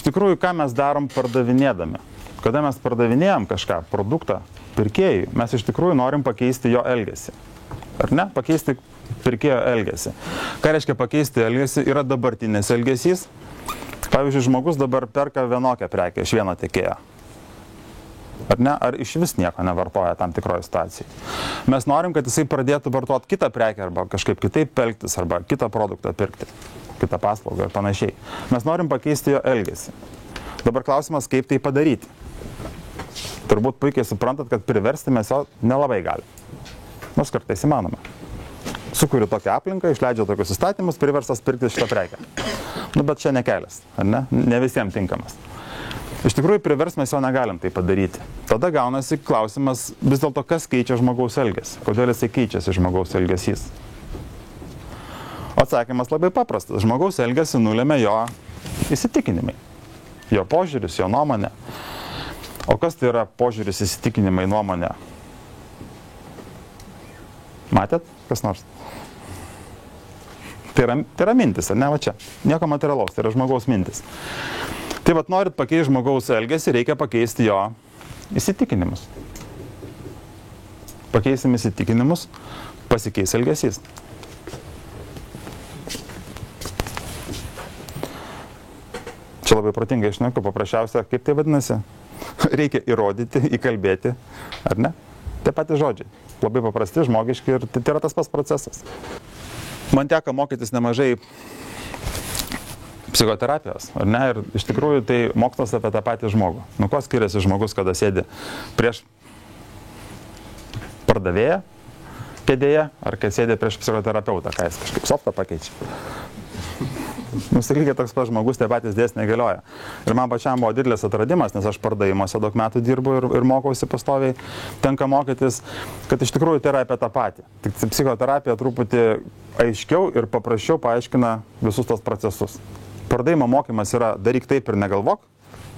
tikrųjų, ką mes darom pardavinėdami? Kada mes pardavinėjom kažką, produktą pirkėjui, mes iš tikrųjų norim pakeisti jo elgesį. Ar ne? Pakeisti pirkėjo elgesį. Ką reiškia pakeisti elgesį? Yra dabartinis elgesys. Pavyzdžiui, žmogus dabar perka vienokią prekę iš vieno tiekėjo. Ar ne? Ar iš vis nieko nevartoja tam tikroje situacijai. Mes norim, kad jisai pradėtų vartoti kitą prekę arba kažkaip kitaip elgtis arba kitą produktą pirkti, kitą paslaugą ir panašiai. Mes norim pakeisti jo elgesį. Dabar klausimas, kaip tai padaryti. Turbūt puikiai suprantat, kad priversti mes jo nelabai gali. Nors kartais įmanoma. Sukūriu tokią aplinką, išleidžia tokius įstatymus, priverstas pirkti šitą prekę. Bet čia ne kelias, ar ne? Ne visiems tinkamas. Iš tikrųjų, privers mes jo negalim tai padaryti. Tada gaunasi klausimas, vis dėlto, kas keičia žmogaus elgesį? Kodėl jisai keičiasi žmogaus elgesys? Atsakymas labai paprastas. Žmogaus elgesį nulėmė jo įsitikinimai. Jo požiūris, jo nuomonė. O kas tai yra požiūris, įsitikinimai, nuomonė? Matėt? Kas nors? Tai yra mintis, ar ne? Va čia. Nieko materialaus, tai yra žmogaus mintis. Tai vat norit pakeisti žmogaus elgesį, reikia pakeisti jo įsitikinimus. Pakeisim įsitikinimus, pasikeis elgesys. Čia labai protingai išneku, paprasčiausia, kaip tai vadinasi? Reikia įrodyti, įkalbėti, ar ne? Tai patys žodžiai. Labai paprasti, žmogiški ir tai yra tas pats procesas. Man teko mokytis nemažai psichoterapijos, ar ne? Ir iš tikrųjų tai mokslas apie tą patį žmogų. Nu, kuo skiriasi žmogus, kada sėdi prieš pardavėją kėdėje, ar kai sėdi prieš psichoterapeutą, ką jis kažkaip softą pakeičia. Lygiai toks pats žmogus, tie patys dėsniai galioja. Ir man pačiam buvo didelis atradimas, nes aš pardavimuose daug metų dirbu ir mokausi pastoviai, tenka mokytis, kad iš tikrųjų tai yra apie tą patį. Tik psichoterapija truputį aiškiau ir paprasčiau paaiškina visus tos procesus. Pardavimo mokymas yra daryk taip ir negalvok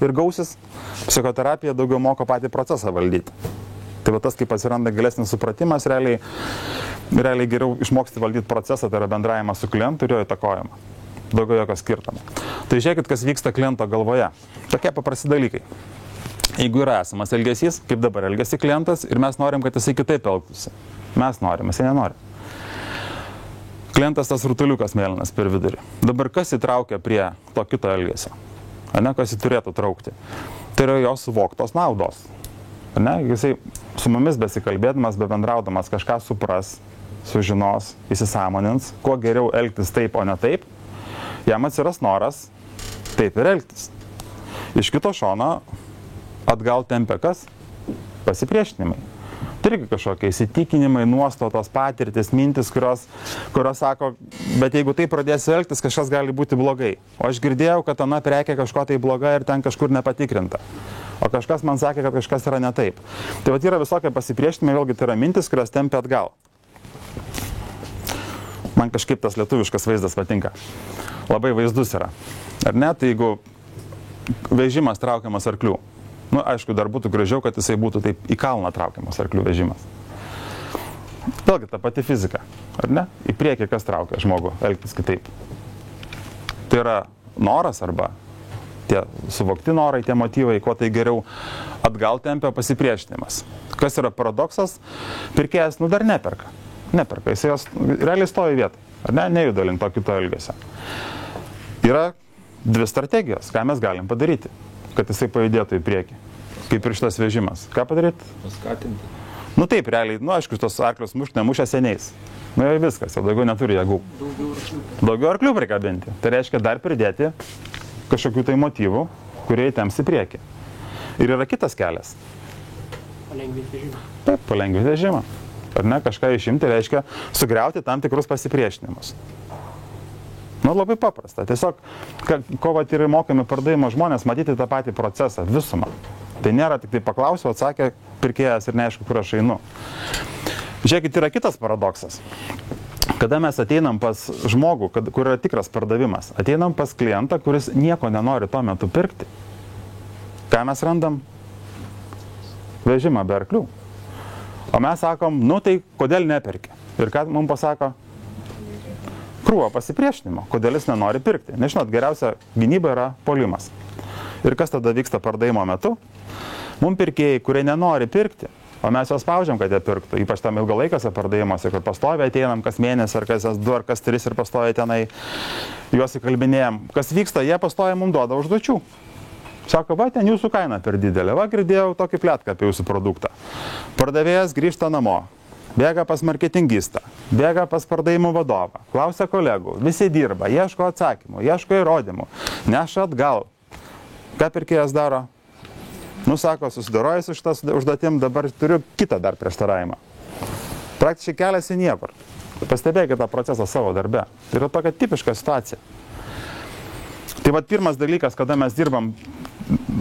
ir gausis. Psichoterapija daugiau moko patį procesą valdyti. Tai va tas, kaip atsiranda gilesnis supratimas, realiai geriau išmoksti valdyti procesą, tai yra bendravimas su klientu ir jo įtakojimą. Daugiau jokio skirtumo. Tai žiūrėkit, kas vyksta kliento galvoje. Tokie paprasti dalykai. Jeigu yra esamas elgesys, kaip dabar elgesi klientas, ir mes norim, kad jisai kitaip elgtųsi. Mes norim, jisai nenori. Klientas tas rutuliukas mėlynas per vidurį. Dabar kas įtraukia prie to kito elgesio? Ane, kas jį turėtų traukti? Tai yra jo suvoktos naudos. Ane, jisai su mumis besikalbėdamas, bebendraudamas kažką supras, sužinos, įsisąmonins, kuo geriau elgtis taip, o ne taip, jam atsiras noras taip ir elgtis. Iš kito šono atgal tempia kas? Pasipriešinimai. Tai irgi kažkokie įsitikinimai, nuostatos, patirtis, mintis, kurios sako, bet jeigu tai pradėsi elgtis, kažkas gali būti blogai. O aš girdėjau, kad ana prekė kažko tai bloga ir ten kažkur nepatikrinta. O kažkas man sakė, kad kažkas yra ne taip. Tai vat yra visokie pasipriešinimai, vėlgi tai yra mintis, kurios tempia atgal. Man kažkaip tas lietuviškas vaizdas patinka. Labai vaizdus yra. Ar ne? Tai jeigu vežimas traukiamas arklių. Nu, aišku, dar būtų gražiau, kad jisai būtų taip į kalną traukiamas arklių vežimas. Vėlgi ta pati fizika, ar ne? Į priekį kas traukia žmogų elgtis kitaip. Tai yra noras arba tie suvokti norai, tie motyvai, kuo tai geriau atgal tempia pasipriešinimas. Kas yra paradoksas? Pirkėjas, dar neperka. Neperka, jisai jos realiai stovi vietoj, ar ne? Nejuda link to kito elgesio. Yra dvi strategijos, ką mes galim padaryti, kad jisai pajudėtų į priekį, kaip ir šitas vežimas. Ką padaryti? Paskatinti. Nu taip, realiai, aišku, tos arklius nemušia seniais. Jau viskas, jau daugiau neturi jėgų. Daugiau arklių prikabinti. Tai reiškia dar pridėti kažkokių tai motyvų, kurie įtemps į priekį. Ir yra kitas kelias. Palengvinti vežimą. Taip, palengvinti vežimą. Ar ne, kažką išimti reiškia sugriauti tam tikrus pasipriešinimus. Labai paprasta. Tiesiog, ko vat ir mokami pardavimo žmonės, matyti tą patį procesą, visumą. Tai nėra tik tai paklausiu, atsakė pirkėjas ir neaišku, kur aš einu. Žiūrėkit, yra kitas paradoksas. Kada mes ateinam pas žmogų, kur yra tikras pardavimas, ateinam pas klientą, kuris nieko nenori tuo metu pirkti. Ką mes randam? Vežimą be arklių. O mes sakom, tai kodėl neperki? Ir ką mums pasako? Krūva pasipriešinimo, kodėl jis nenori pirkti. Nežinot, geriausia gynyba yra puolimas. Ir kas tada vyksta pardavimo metu? Mums pirkėjai, kurie nenori pirkti, o mes juos spaudžiam, kad jie pirktų, ypač tam ilgalaikose pardavimuose, kur pastoviai ateinam kas mėnesį, ar kas 2, ar kas 3 ir pastoviai tenai juos įkalbinėjom. Kas vyksta, jie pastoviai mums duoda užduočių. Sako, va, ten jūsų kaina per didelė, va, girdėjau tokį pletką apie jūsų produktą. Pardavėjas grįžta namo, bėga pas marketingistą, bėga pas pardavimų vadovą, klausia kolegų, visi dirba, ieško atsakymų, ieško įrodymų, neša atgal. Ką pirkėjas daro? Sako, susidaroju su šitas užduotim, dabar turiu kitą dar prieštaravimą. Praktiškai keliasi niekur. Pastebėkite tą procesą savo darbe. Tai yra tokia tipiška situacija. Tai va, pirmas dalykas, kada mes dirbam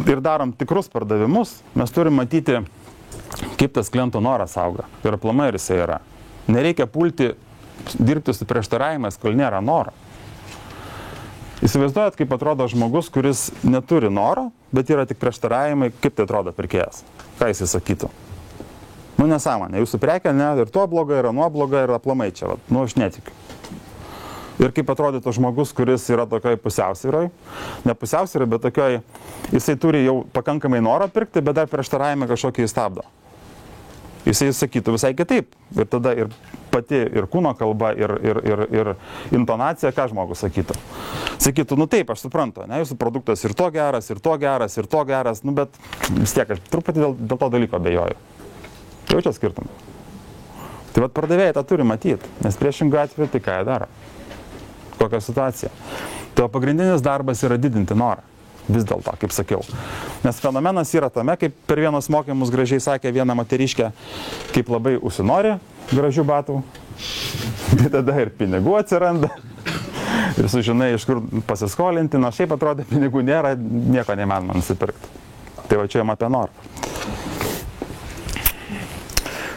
ir darom tikrus pardavimus, mes turim matyti, kaip tas kliento noras auga. Ir aplamai ir jisai yra. Nereikia pulti dirbti su prieštaravimais, kol nėra noro. Įsivaizduojat, kaip atrodo žmogus, kuris neturi noro, bet yra tik prieštaravimai, kaip tai atrodo pirkėjas. Ką jis sakytų? Nesąmonė, jūsų prekė, ne, ir tuo bloga, ir anuo bloga, ir aplamai čia, va, aš netikiu. Ir kaip atrodytų žmogus, kuris yra tokioj pusiausvyroj, ne pusiausvyroj, bet tokioj, jisai turi jau pakankamai noro pirkti, bet dar prieštaravimai kažkokį įstabdo. Jisai sakytų visai kitaip. Ir tada ir pati, ir kūno kalba, ir intonacija, ką žmogus sakytų. Sakytų, taip, aš suprantu, ne, jūsų produktas ir to geras, ir to geras, ir to geras, bet vis tiek aš truputį dėl to dalyko abejoju. Jaučia skirtumą. Tai vat pardavėjai tą turi matyti, nes priešingų atveju tai ką jie daro. Kokia situacija. Tai pagrindinis darbas yra didinti norą. Vis dėlto, kaip sakiau. Nes fenomenas yra tame, kaip per vienos mokymus gražiai sakė viena moteriškė, kaip labai užsinori gražių batų, tai tada ir pinigų atsiranda. Ir sužinai, iš kur pasiskolinti, nors šiaip atrodo, pinigų nėra, nieko neįmanoma nusipirkti. Tai va čia jam apie norą.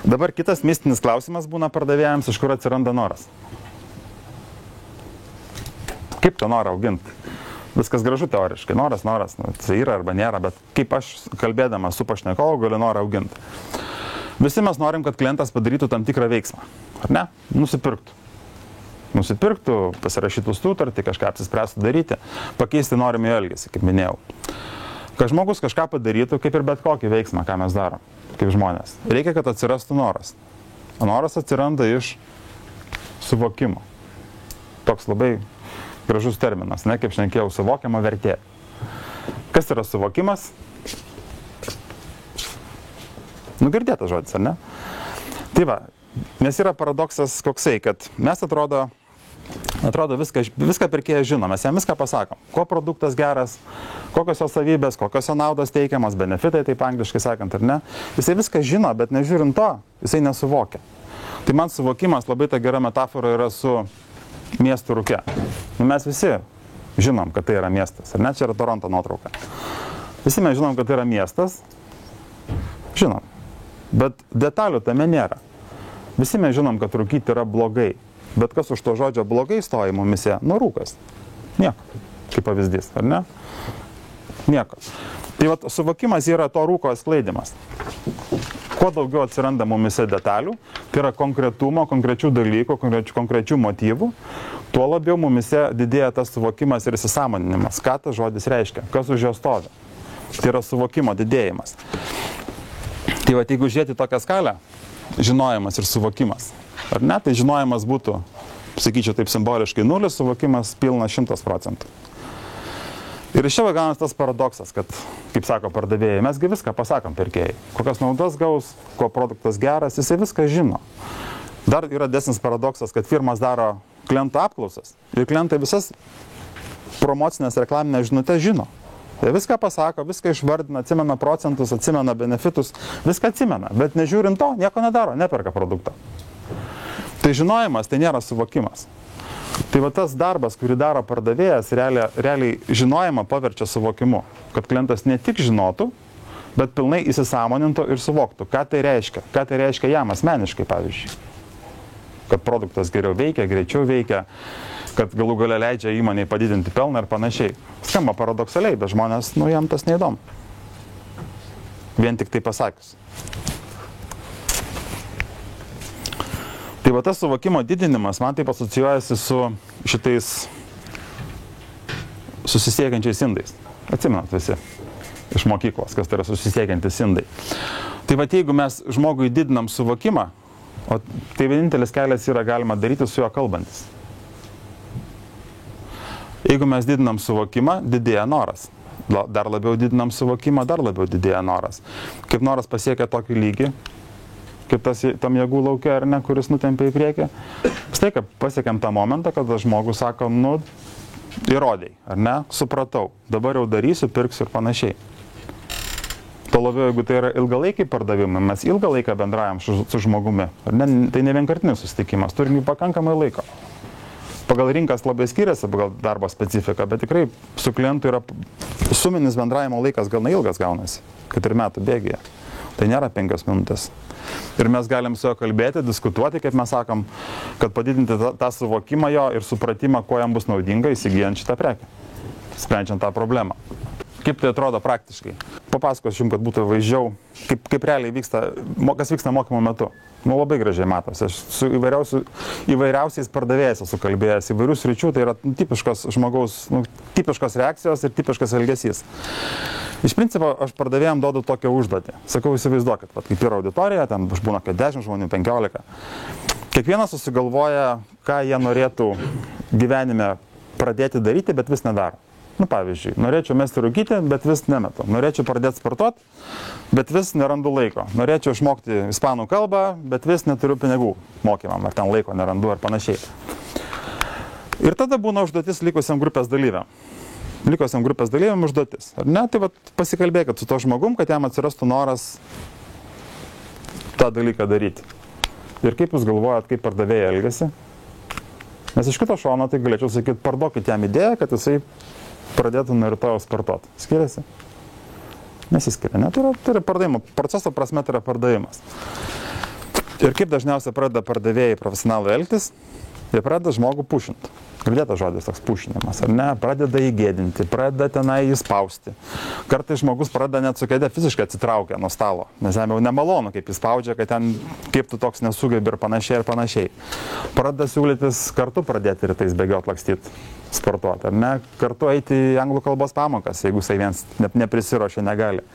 Dabar kitas mistinis klausimas būna pardavėjams, iš kur atsiranda noras. Kaip tą norą auginti? Viskas gražu teoriškai. Noras, tai yra arba nėra, bet kaip aš kalbėdamas su pašnekovu galiu norą auginti. Visi mes norim, kad klientas padarytų tam tikrą veiksmą. Ar ne? Nusipirktų, pasirašytų sutartį, kažką apsispręstų daryti, pakeisti norimą elgesį, kaip minėjau. Kad žmogus kažką padarytų, kaip ir bet kokį veiksmą, ką mes darom, kaip žmonės. Reikia, kad atsirastų noras. O noras atsiranda iš suvokimo. Toks labai gražus terminas, ne, kaip šnekėjau, suvokiama vertė. Kas yra suvokimas? Girdėtas žodis, ar ne? Tai va, nes yra paradoksas koksai, kad mes atrodo viską pirkėjas žino, mes jam viską pasakom. Ko produktas geras, kokios jo savybės, kokios jo naudos teikiamas, benefitai, taip angliškai sakant, ar ne? Jisai viską žino, bet nežiūrint to, jisai nesuvokia. Tai man suvokimas labai ta gera metafora yra su miestų rūke. Mes visi žinom, kad tai yra miestas. Ar ne? Čia yra Toronto nuotrauka. Visi mes žinom, kad tai yra miestas. Žinom. Bet detalių tame nėra. Visi mes žinom, kad rūkyti yra blogai. Bet kas už to žodžio blogai stoja mumise? Rūkas. Nieko. Kaip pavyzdys, ar ne? Nieko. Tai vat, suvokimas yra to rūko skleidimas. Kuo daugiau atsiranda mumise detalių, tai yra konkretumo, konkrečių dalykų, konkrečių motyvų, tuo labiau mumise didėja tas suvokimas ir įsisąmoninimas. Ką tas žodis reiškia? Kas už jo stovi? Tai yra suvokimo didėjimas. Tai va, jeigu žiūrėti tokią skalę, žinojimas ir suvokimas, ar ne, tai žinojimas būtų, sakyčiau taip simboliškai 0, suvokimas pilnas 100%. Ir iš čia gaunas tas paradoksas, kad, kaip sako pardavėjai, mesgi viską pasakom pirkėjai. Kokias naudas gaus, ko produktas geras, jisai viską žino. Dar yra desnis paradoksas, kad firmas daro klientų apklausas ir klientai visas promocinės reklaminės žinutės žino. Jie viską pasako, viską išvardina, atsimena procentus, atsimena benefitus, viską atsimena, bet nežiūrint to, nieko nedaro, neperka produktą. Tai žinojimas, tai nėra suvokimas. Tai va tas darbas, kurį daro pardavėjas, realiai žinojimą paverčia suvokimu. Kad klientas ne tik žinotų, bet pilnai įsisąmonintų ir suvoktų, ką tai reiškia. Ką tai reiškia jam asmeniškai, pavyzdžiui. Kad produktas geriau veikia, greičiau veikia, kad galų gale leidžia įmonei padidinti pelną ir panašiai. Skamba paradoksaliai, bet žmonės, jam tas neįdomu. Vien tik tai pasakius. Tai va tas suvokimo didinimas man taip asocijuojasi su šitais susisiekiančiais indais. Atsimenat visi. iš mokyklos, kas tai yra susisiekiantys indai. Tai va, jeigu mes žmogui didinam suvokimą, o tai vienintelis kelias yra galima daryti su juo kalbantis. Jeigu mes didinam suvokimą, didėja noras. Dar labiau didinam suvokimą, dar labiau didėja noras. Kaip noras pasiekia tokį lygį, kaip tam jėgų laukia, ar ne, kuris nutempia į priekį, štai kaip pasiekėm tą momentą, kada žmogus sako, nu, įrodėjai, ar ne, supratau, dabar jau darysiu, pirksiu ir panašiai. Tuo labiau, jeigu tai yra ilgalaikiai pardavimai, mes ilgą laiką bendraujam su žmogumi, ar ne, tai ne vienkartinis susitikimas, turim pakankamai laiko. Pagal rinkas labai skiriasi, pagal darbo specifiką, bet tikrai su klientu yra suminis bendravimo laikas gana ilgas gaunasi, 4 metų bėgyje. Tai nėra 5 minutės. Ir mes galim su juo kalbėti, diskutuoti, kaip mes sakom, kad padidinti tą suvokimą jo ir supratimą, ko jam bus naudinga įsigijant šitą prekę, sprendžiant tą problemą. Kaip tai atrodo praktiškai? Papasakosiu jums, kad būtų vaizdžiau, kaip realiai vyksta, kas vyksta mokymo metu. Nu, labai gražiai matosi. Aš su įvairiausiais pardavėjais esu kalbėjęs, įvairių sričių, tai yra tipiškos žmogaus, tipiškos reakcijos ir tipiškas elgesys. Iš principo, aš pardavėjams duodu tokią užduotį. Sakau, įsivaizduokit, kaip yra auditorija, ten būna 10 žmonių, 15. Kiekvienas susigalvoja, ką jie norėtų gyvenime pradėti daryti, bet vis nedaro. Nu, pavyzdžiui, norėčiau mesti rūkyti, bet vis nemetu. Norėčiau pradėti sportuoti, bet vis nerandu laiko. Norėčiau išmokti ispanų kalbą, bet vis neturiu pinigų mokymam, ar ten laiko nerandu, ar panašiai. Ir tada būna užduotis likusiam grupės dalyviam. Likusiam grupės dalyviam užduotis. Ar ne? Tai pasikalbėkit su to žmogum, kad jam atsirastų noras tą dalyką daryti. Ir kaip jūs galvojat, kaip pardavėjai elgiasi? Nes iš kito šono tai galėčiau sakyti, parduokit jam idėją, kad jisai pradėtų nuo rytojaus sportuoti. Skiriasi? Nesiskiria. Ne? Tai yra pardavimo. Proceso prasme tai yra pardavimas. Ir kaip dažniausiai pradeda pardavėjai profesionalai elgtis, jie pradeda žmogų pušinti. Girdėtas žodis toks pušinimas, ar ne? Pradeda įgėdinti, pradeda tenai įspausti. Kartais žmogus pradeda net su kėde fiziškai atsitraukia nuo stalo, nes jam jau nemalonu, kaip jis spaudžia, kad ten kaip tu toks nesugebi ir panašiai ir panašiai. Pradeda siūlytis kartu pradėti rytais bėgiot, lakstyti, sportuoti, ar ne? Kartu eiti į anglų kalbos pamokas, jeigu jisai viens neprisiruošia, negali.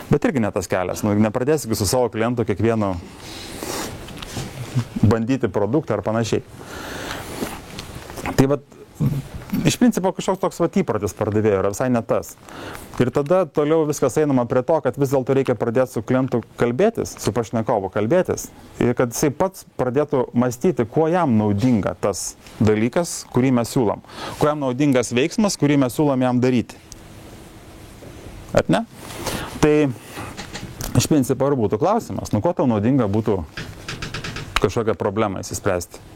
Bet irgi ne tas kelias, nepradėsi su savo klientu kiekvienu bandyti produktą ar panašiai. Tai iš principo kažkoks toks įprotis pardavėjo yra visai ne tas. Ir tada toliau viskas einama prie to, kad vis dėlto reikia pradėti su klientu kalbėtis, su pašnekovu kalbėtis. Ir kad jisai pats pradėtų mąstyti, kuo jam naudinga tas dalykas, kurį mes siūlom. Kuo jam naudingas veiksmas, kurį mes siūlom jam daryti. Ar ne? Tai iš principo ir būtų klausimas, kuo tau naudinga būtų kažkokią problemą įsispręsti.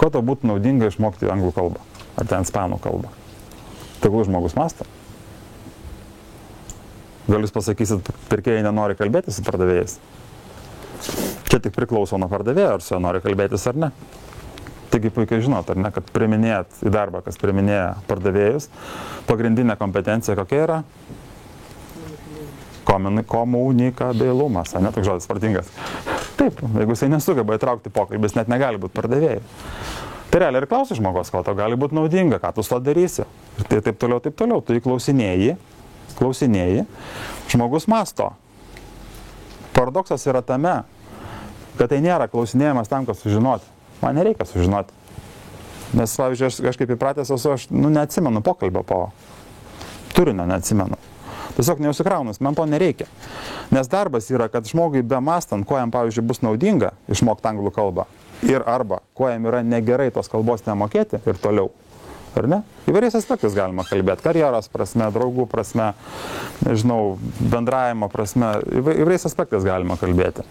Ko tau būtų naudinga išmokti anglų kalbą, ar ten ispanų kalbą? Tegul žmogus mąsto. Gal jūs pasakysit, pirkėjai nenori kalbėtis su pardavėjais? Čia tik priklauso nuo pardavėjo, ar su juo nori kalbėtis ar ne. Taigi puikiai žinot, ar ne, kad priiminėjat į darbą, kas priiminėja pardavėjus, pagrindinė kompetencija kokia yra? Komunikabilumas, ne toks žodis protingas. Taip, jeigu jisai nesugeba įtraukti pokalbis, net negali būti pardavėjai. Tai realiai ir klausi žmogaus, ko tau gali būti naudinga, ką tu su to darysi. Ir tai taip toliau. Tu jį klausinėji, žmogus mąsto. Paradoksas yra tame, kad tai nėra klausinėjimas tam, kad sužinoti. Man nereikia sužinoti. Nes, pavyzdžiui, aš kaip įpratęs esu, aš neatsimenu pokalbio po turinio, neatsimenu. Tiesiog neusikraunus, man to nereikia. Nes darbas yra, kad žmogui be mastant, ko jam, pavyzdžiui, bus naudinga išmokti anglų kalbą ir arba ko jam yra negerai tos kalbos nemokėti ir toliau. Ar ne? Įvairiais aspektais galima kalbėti. Karjeros prasme, draugų prasme, nežinau, bendravimo prasme. Įvairiais aspektais galima kalbėti.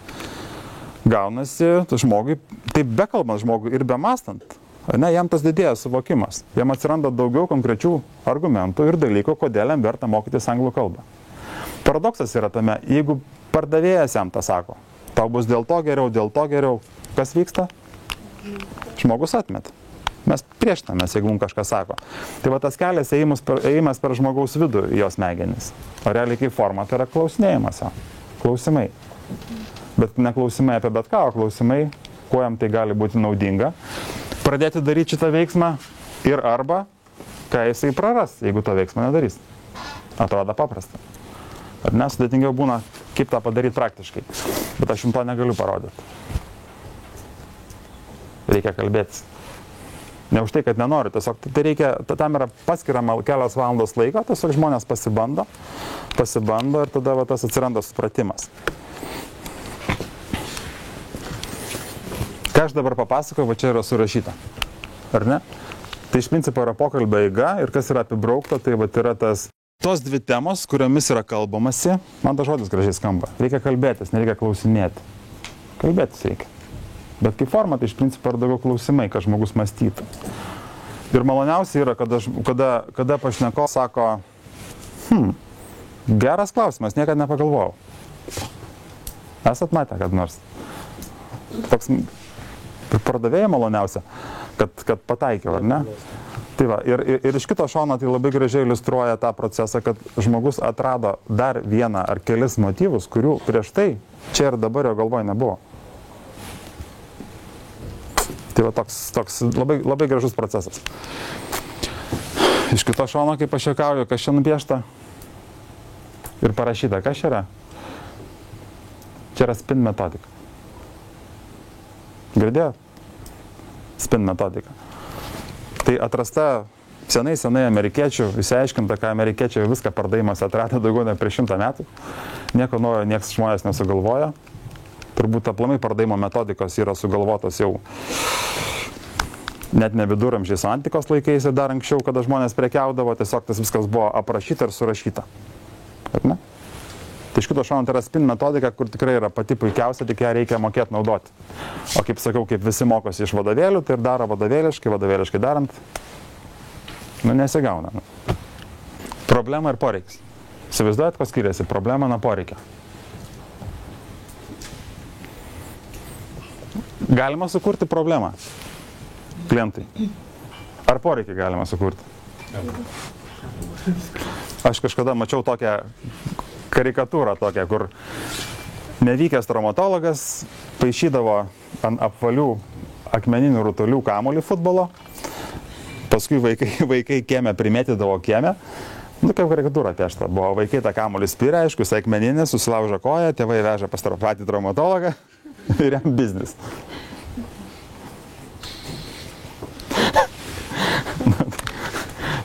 Gaunasi žmogui, taip bekalbant žmogui ir be mastant, ne, jam tas didėja suvokimas. Jam atsiranda daugiau konkrečių argumentų ir dalykų, kodėl jam verta mokytis anglų kalbą. Paradoksas yra tame, jeigu pardavėjas jam tą sako, tau bus dėl to geriau, kas vyksta? Žmogus atmeta. Mes priešinamės, jeigu mums kažkas sako. Tai tas kelias ėjimas per žmogaus vidų į jos smegenis. O realiai kaip forma tai yra klausinėjimas. Klausimai. Bet ne klausimai apie bet ką, o klausimai, kuo jam tai gali būti naudinga. Pradėti daryti šitą veiksmą ir arba ką jisai praras, jeigu to veiksmo nedarys. Atrodo paprasta. Ar ne, sudėtingiau būna, kaip tą padaryti praktiškai. Bet aš jums to negaliu parodyti. Reikia kalbėtis. Ne už tai, kad nenoriu, tiesiog tai reikia, tam yra paskiriama kelios valandos laiko, tiesiog žmonės pasibando ir tada va, tas atsiranda supratimas. Ką aš dabar papasakoju, va čia yra surašyta. Ar ne? Tai iš principo yra pokalbio eiga ir kas yra apibraukta, tai va yra tos dvi temos, kuriomis yra kalbamasi. Man tas žodis gražiai skamba. Reikia kalbėtis, nereikia klausinėti. Kalbėtis reikia. Bet kaip forma, tai iš principo yra daugiau klausimai, kad žmogus mąstytų. Ir maloniausia yra, kada pašnekovas sako, geras klausimas, niekada nepagalvojau. Esat matę, kad nors. Toks pardavėjai maloniausia, kad pataikiau, ar ne? Tai va, ir iš kito šono tai labai gražiai iliustruoja tą procesą, kad žmogus atrado dar vieną ar kelis motyvus, kurių prieš tai čia ir dabar jo galvoje nebuvo. Tai va toks labai, labai gražus procesas. Iš kito šono, kaip aš juokauju, kas čia nupiešta ir parašyta, kas čia yra? Čia yra spin metodika. Girdėjot? Spin metodika. Tai atrasta senai amerikiečių, išsiaiškinta, ką amerikiečiai viską pardavimuose atrado daugiau nei prieš 100 metų. Nieko naujo nieks žmonės nesugalvojo. Turbūt aplamai pardavimo metodikos yra sugalvotos jau net ne viduramžiais, antikos laikais ir dar anksčiau, kada žmonės prekiaudavo, tiesiog tas viskas buvo aprašyta ir surašyta. Ar ne? Tai iš kito šono tai yra spin metodika, kur tikrai yra pati puikiausia, tik ją reikia mokėti naudoti. O kaip sakiau, kaip visi mokosi iš vadovėlių, tai ir daro vadovėliškai darant, nesigauna. Problema ir poreikis. Įsivaizduojat, ko skiriasi problema nuo poreikio? Galima sukurti problemą klientui. Ar poreikį galima sukurti? Aš kažkada mačiau tokią karikatūrą tokią, kur nevykęs traumatologas paišydavo ant apvalių akmeninių rutulių kamuolį futbolo, paskui vaikai kieme primėtydavo kieme. Nu, kaip karikatūra piešta. Buvo vaikai tą kamuolį spyrė, aišku, jis akmeninis, susilaužo koją, tėvai veža pas patį traumatologą ir jam biznis.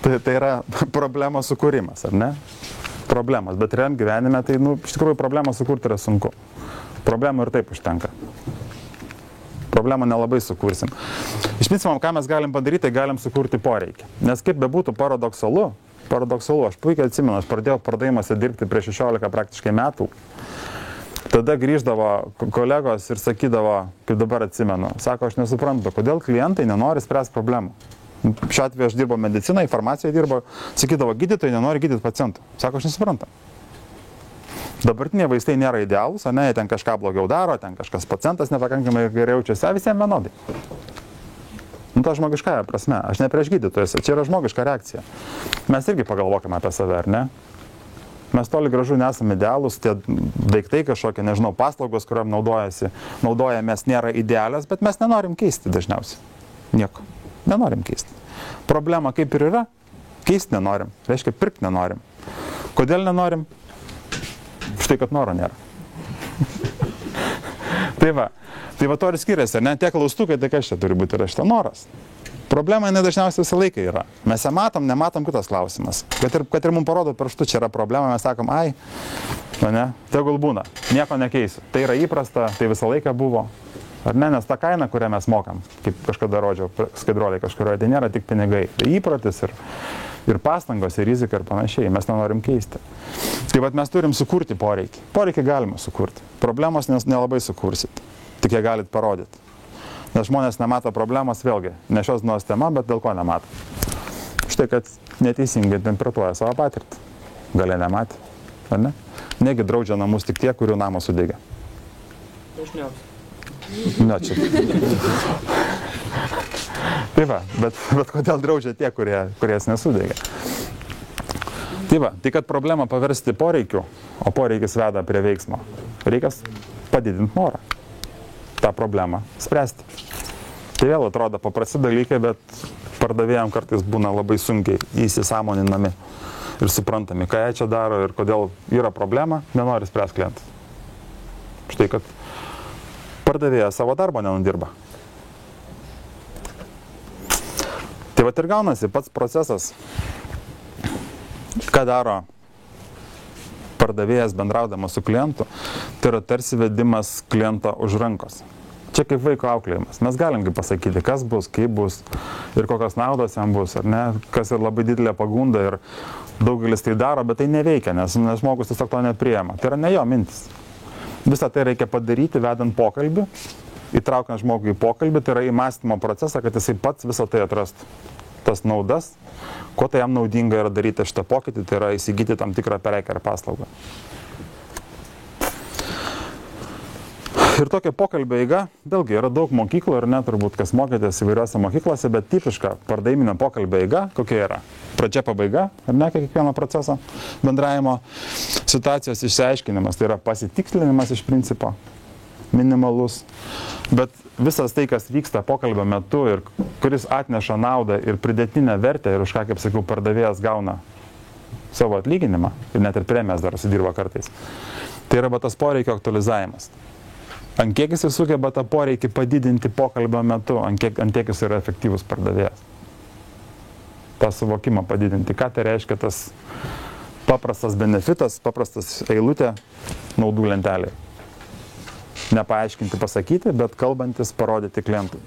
Tai yra problemos sukūrimas, ar ne? Problemos, bet realiam gyvenime tai, iš tikrųjų, problemą sukurti yra sunku. Problemų ir taip užtenka. Problemą nelabai sukursim. Iš principo, ką mes galim padaryti, tai galim sukurti poreikį. Nes kaip bebūtų paradoksalu, aš puikiai atsimenu, aš pradėjau pardavimuose dirbti prieš 16 praktiškai metų. Tada grįždavo kolegos ir sakydavo, kaip dabar atsimenu, sako, aš nesuprantu, kodėl klientai nenori spręsti problemų. Šiuo atveju aš dirbo medicinoje, farmacijoje dirbo, sakydavo, gydytojai nenori gydyti pacientų. Sako, aš nesuprantu. Dabartiniai vaistai nėra idealūs, ne, ten kažką blogiau daro, ten kažkas pacientas nepakankamai gerai jaučiasi, visiems vienodai. Ta žmogiškąja prasme, aš ne prieš gydytojus, čia yra žmogiška reakcija. Mes irgi pagalvokime apie save, ar ne? Mes toli gražu nesame idealūs, tie daiktai kažkokie, nežinau, paslaugos, kuriuom naudojamės, nėra idealios, bet mes nenorim keisti dažniausiai. Nieko. Nenorim keisti. Problema kaip ir yra, keisti nenorim, reiškia pirkti nenorim. Kodėl nenorim? Štai, kad noro nėra. Tai va to ir skiriasi, ne? Tie klaustukai, tai kas čia turi būti, yra šita noras. Problema jinai dažniausiai visą laiką yra. Mes ją matom, nematom, kitas klausimas. Kad ir mums parodo pirštu, čia yra problema, mes sakom, ne, tegul būna, nieko nekeisiu. Tai yra įprasta, tai visą laiką buvo. Ar ne, nes ta kaina, kurią mes mokam, kaip kažkada rodžiau skaidruoliai kažkurioje, tai nėra tik pinigai. Tai įprotis ir pastangos, ir rizika ir panašiai, mes nenorim keisti. Tai vat mes turim sukurti poreikį. Poreikį galima sukurti. Problemos nelabai sukursit, tik ją galit parodyti. Nes žmonės nemato problemos, vėlgi, ne šios dienos tema, bet dėl ko nemato. Štai, kad neteisingai interpretuoja savo patirtį. Galia nematė, ar ne? Negi draudžia namus tik tie, kurių namas sudegė. Dažniausiai. Ne, čia. Tai va, bet kodėl draudžia tie, kuries nesudegė? Tai va, tai kad problemą paversti poreikiu, o poreikis veda prie veiksmo, reikia padidinti norą tą problemą spręsti. Tai vėl atrodo paprasti dalykai, bet pardavėjams kartais būna labai sunkiai įsisąmoninami. ir suprantami, ką jie čia daro ir kodėl yra problema, nenori spręsti klientas. Štai, kad pardavėjas savo darbo nenudirba. Tai vat ir gaunasi pats procesas, ką daro pardavėjas bendraudamas su klientu, tai yra tarsi vedimas klientą už rankos. Čia kaip vaiko auklėjimas. Mes galim pasakyti, kas bus, kaip bus ir kokios naudos jam bus, ar ne, kas ir labai didelė pagunda ir daugelis tai daro, bet tai neveikia, nes žmogus tiesiog to nepriema. Tai yra ne jo mintis. Visą tai reikia padaryti, vedant pokalbį, įtraukiant žmogų į pokalbį, tai yra į mąstymo procesą, kad jisai pats visą tai atrastų. Tas naudas, kuo tai jam naudinga yra daryti šitą pokytį, tai yra įsigyti tam tikrą prekę ar paslaugą. Ir tokia pokalbio eiga, vėlgi yra daug mokyklų ir net turbūt kas mokėtės įvairiose mokyklose, bet tipiška pardaviminio pokalbio eiga, kokia yra? Pradžia pabaiga, ar ne, kiekvieno proceso bendravimo, situacijos išsiaiškinimas, tai yra pasitikslinimas iš principo, minimalus, bet visas tai, kas vyksta pokalbio metu ir kuris atneša naudą ir pridėtinę vertę ir už ką, kaip sakiau, pardavėjas gauna savo atlyginimą ir net ir premijas dar sudirba kartais, tai yra tas poreikio aktualizavimas. Ant kiek jis sugeba tą poreikį padidinti pokalbio metu, ant kiek jis yra efektyvus pardavėjas. tą suvokimą padidinti. Ką tai reiškia tas paprastas benefitas, paprastas eilutė naudų lentelėje. Nepaaiškinti, pasakyti, bet kalbantis parodyti klientui.